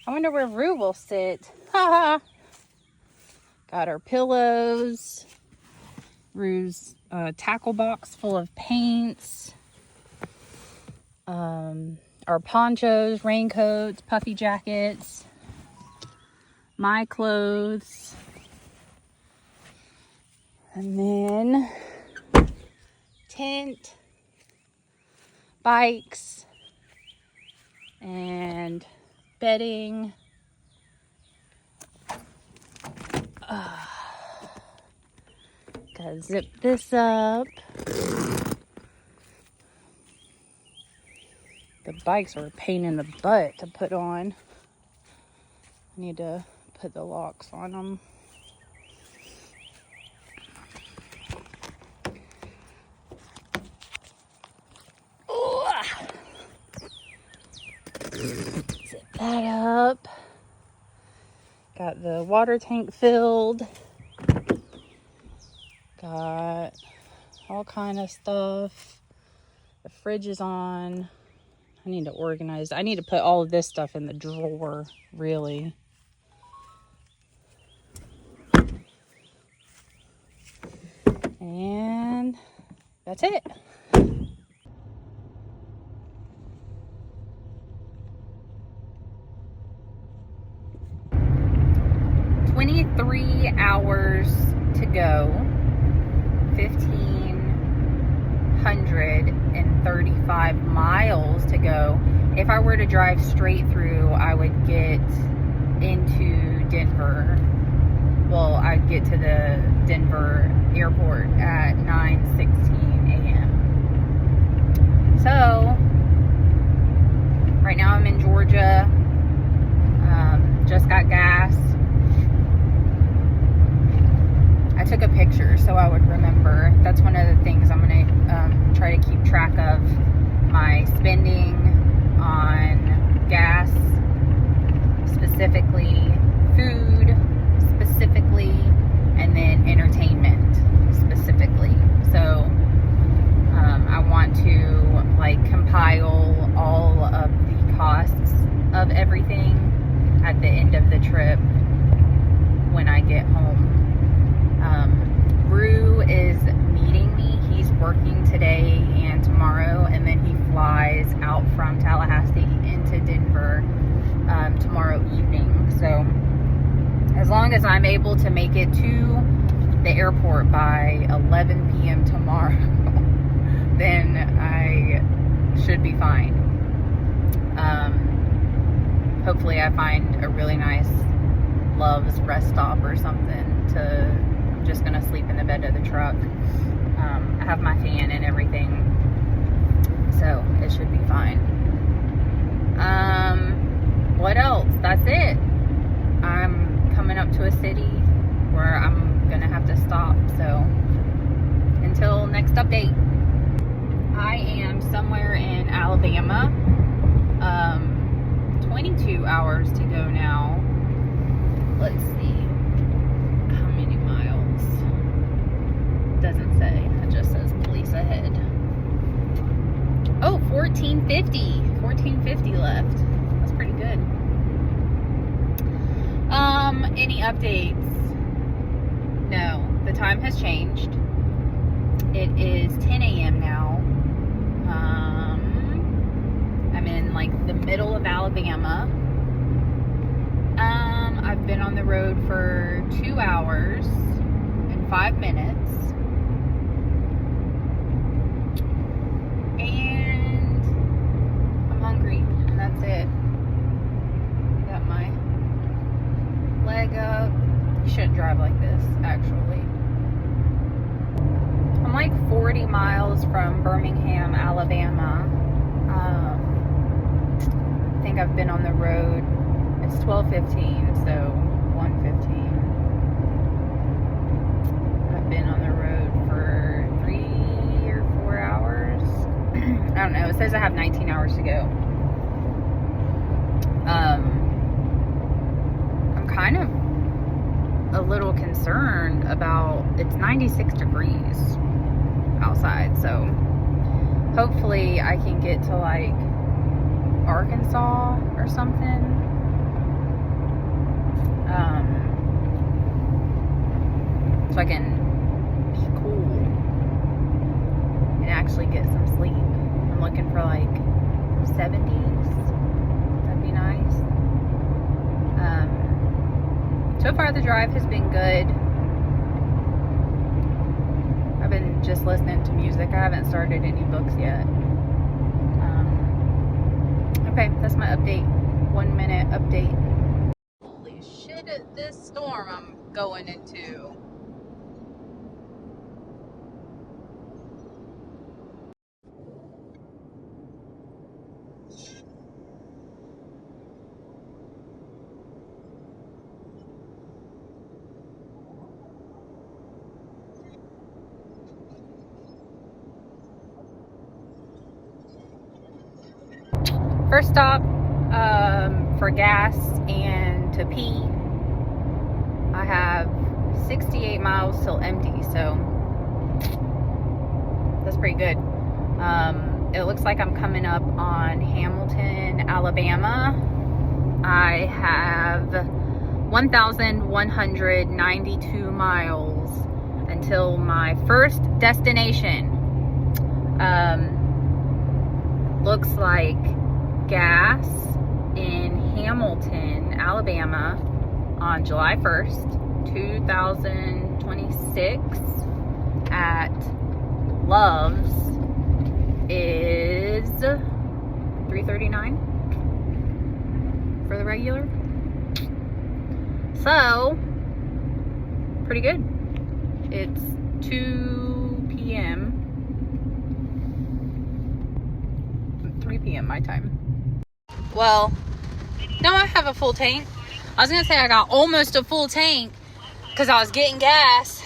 I wonder where Rue will sit. Ha! Got our pillows. Rue's tackle box full of paints. Our ponchos, raincoats, puffy jackets. My clothes. And then tent, bikes, and bedding. Gotta zip this up. The bikes are a pain in the butt to put on. I need to put the locks on them. Zip that up. Got the water tank filled. Got all kind of stuff. The fridge is on. I need to organize. I need to put all of this stuff in the drawer, really. And that's it. $23 hours to go. 1,535 miles to go. If I were to drive straight through, I would get into Denver. Well, I'd get to the Denver airport at 9:16 a.m. So, right now I'm in Georgia. Just got gas. I took a picture so I would remember. That's one of the things I'm going to try to keep track of. My spending on gas, specifically food, specifically, and then entertainment, specifically. So I want to compile all of the costs of everything at the end of the trip when I get home. Rue is meeting me. He's working today and tomorrow, and then he flies out from Tallahassee into Denver tomorrow evening. So as long as I'm able to make it to the airport by 11 p.m. tomorrow, then I should be fine. Hopefully I find a really nice Love's rest stop or something. I'm just gonna sleep in the bed of the truck. I have my fan and everything, so it should be fine. What else? That's it. I'm coming up to a city where I'm gonna have to stop, so until next update. I am somewhere in Alabama. 22 hours to go now. Let's see. How many miles? Doesn't say. It just says police ahead. Oh, 1450. 1450 left. That's pretty good. Any updates? No. The time has changed. It is 10 a.m. now. I'm in the middle of Alabama. I've been on the road for 2 hours and 5 minutes. And I'm hungry, and that's it. Got my leg up. You shouldn't drive like this, actually. I'm 40 miles from Birmingham, Alabama. I think I've been on the road. It's 12:15, so 1:15. I've been on the road for 3 or 4 hours. I don't know. It says I have 19 hours to go. I'm kind of a little concerned about, it's 96 degrees outside, so hopefully I can get to Arkansas or something So far the drive has been good. I've been just listening to music. I haven't started any books yet. Okay, that's my update. 1 minute update. Holy shit, this storm I'm going into. First stop for gas and to pee. I have 68 miles till empty, so that's pretty good. It looks like I'm coming up on Hamilton, Alabama. I have 1,192 miles until my first destination. Looks like gas in Hamilton, Alabama on July 1st, 2026 at Love's is $3.39 for the regular. So, pretty good. It's 2 p.m. 3 p.m. my time. Well, now I have a full tank. I was gonna say I got almost a full tank because I was getting gas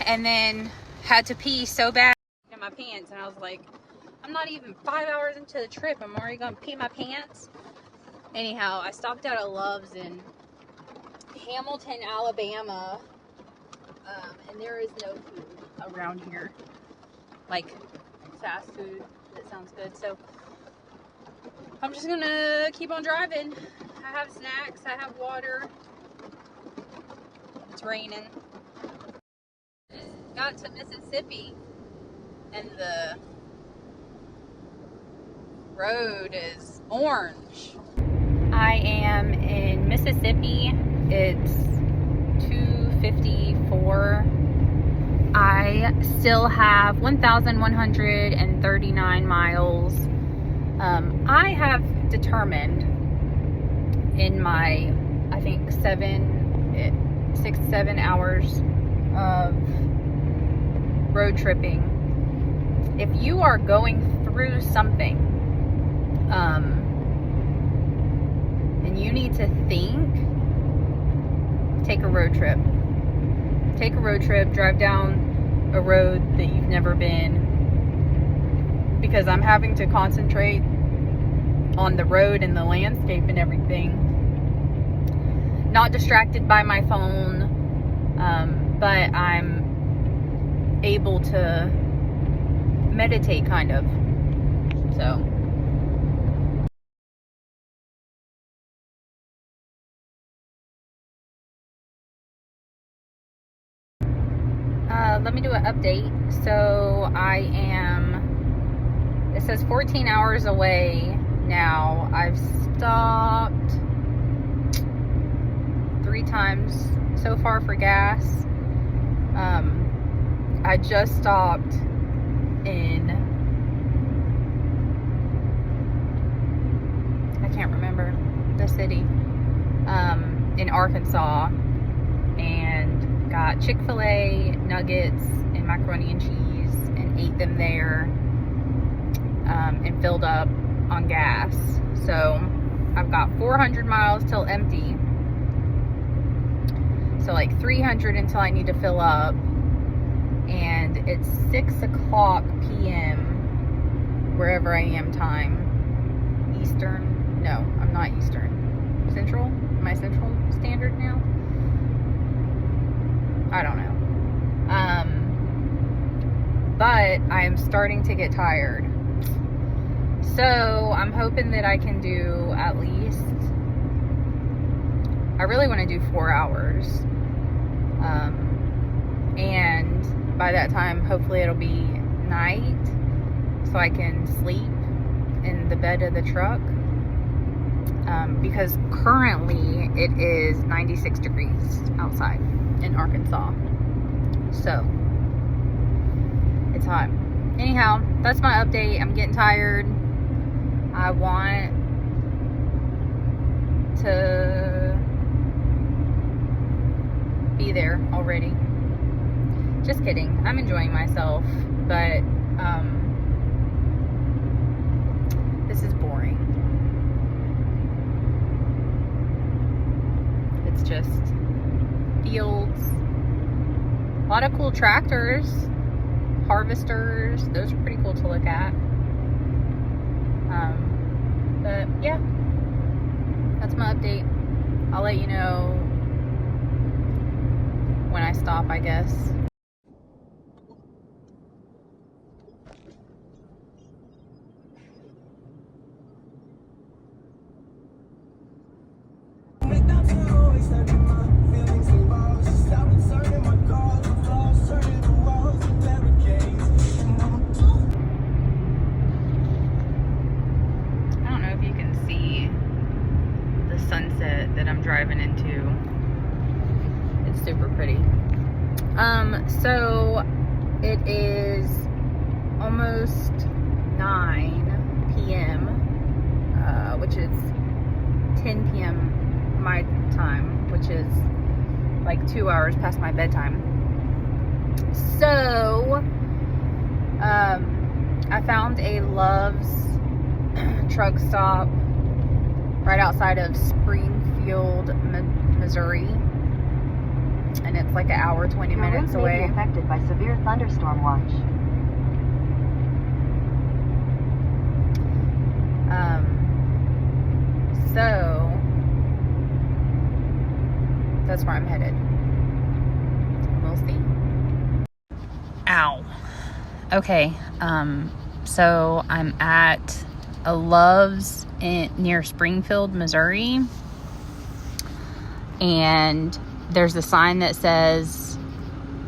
and then had to pee so bad in my pants, and I was like, I'm not even 5 hours into the trip, I'm already gonna pee my pants. Anyhow, I stopped at a Love's in Hamilton, Alabama, and there is no food around here, like fast food that sounds good. So I'm just gonna keep on driving. I have snacks, I have water. It's raining. Just got to Mississippi and the road is orange. I am in Mississippi. It's 2:54. I still have 1,139 miles. I have determined in my, I think 6-7 hours of road tripping, if you are going through something and you need to think, take a road trip. Take a road trip, drive down a road that you've never been, because I'm having to concentrate on the road and the landscape and everything. Not distracted by my phone, but I'm able to meditate kind of. So let me do an update. So I am, it says 14 hours away now. I've stopped 3 times so far for gas. I just stopped in, I can't remember the city, in Arkansas, and got Chick-fil-A nuggets and macaroni and cheese and ate them there, and filled up on gas. So I've got 400 miles till empty, so like 300 until I need to fill up, and it's 6 o'clock p.m. wherever I am time. Eastern? No, I'm not Eastern. Central? Am I Central Standard now? I don't know. But I'm starting to get tired. So I'm hoping that I can do at least, I really want to do 4 hours. And by that time, hopefully it'll be night so I can sleep in the bed of the truck. because currently it is 96 degrees outside in Arkansas. So it's hot. Anyhow, that's my update. I'm getting tired. I want to be there already. Just kidding. I'm enjoying myself, but this is boring. It's just fields. A lot of cool tractors, harvesters. Those are pretty cool to look at. But yeah, that's my update. I'll let you know when I stop, I guess. Sunset that I'm driving into. It's super pretty. So it is almost 9 p.m. Which is 10 p.m. my time, which is like 2 hours past my bedtime. So I found a Love's truck stop right outside of Springfield, Missouri, and it's like an hour, 20 minutes away. May be affected by severe thunderstorm watch. So that's where I'm headed. We'll see. Ow. Okay. So I'm at a Love's near Springfield, Missouri, and there's a sign that says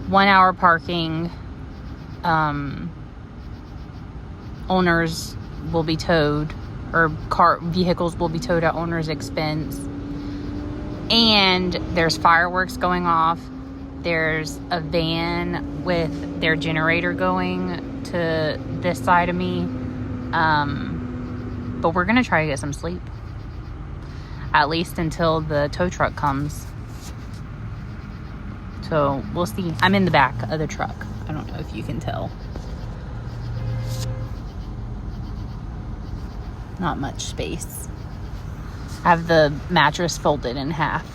1 hour parking, owners will be towed, or vehicles will be towed at owner's expense. And there's fireworks going off. There's a van with their generator going to this side of me. But we're gonna try to get some sleep, at least until the tow truck comes. So we'll see. I'm in the back of the truck. I don't know if you can tell. Not much space. I have the mattress folded in half.